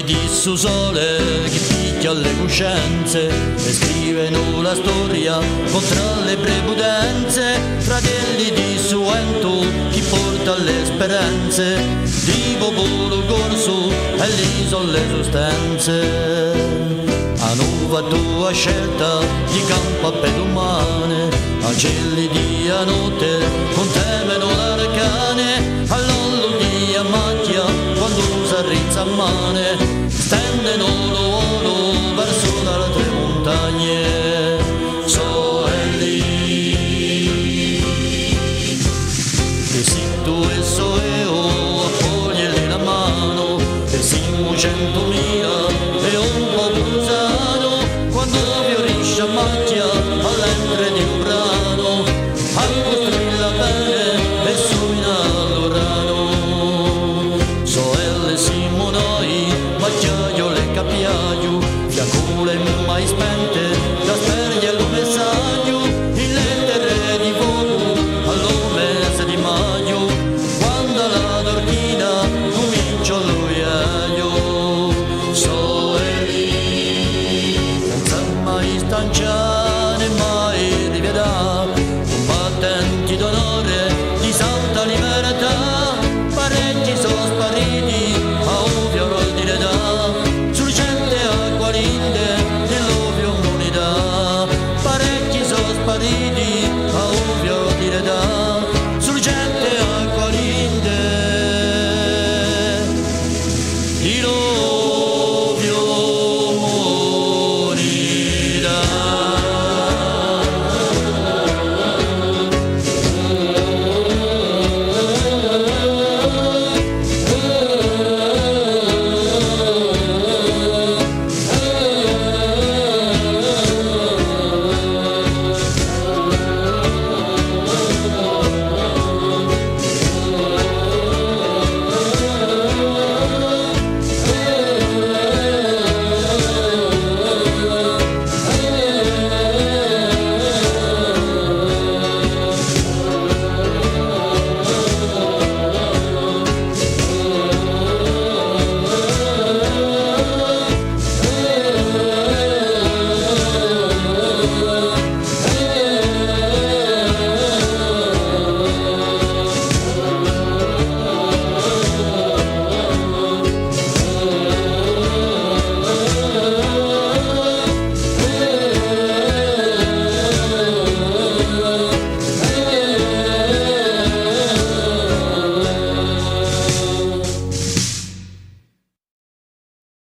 di su sole che picchia le coscienze e scrivono la storia contro le prepotenze, fratelli di suento chi porta le speranze di popolo corso e lì sono le sostanze. Hanno fatto la scelta di campo a pedumane, acelli di a notte contemeno l'arcane, all'ollo di a macchia quando s'arrizza a mane, stendono l'oro verso le altre montagne. So è lì, che si tu e so io, accoglierli la mano, e siamo 100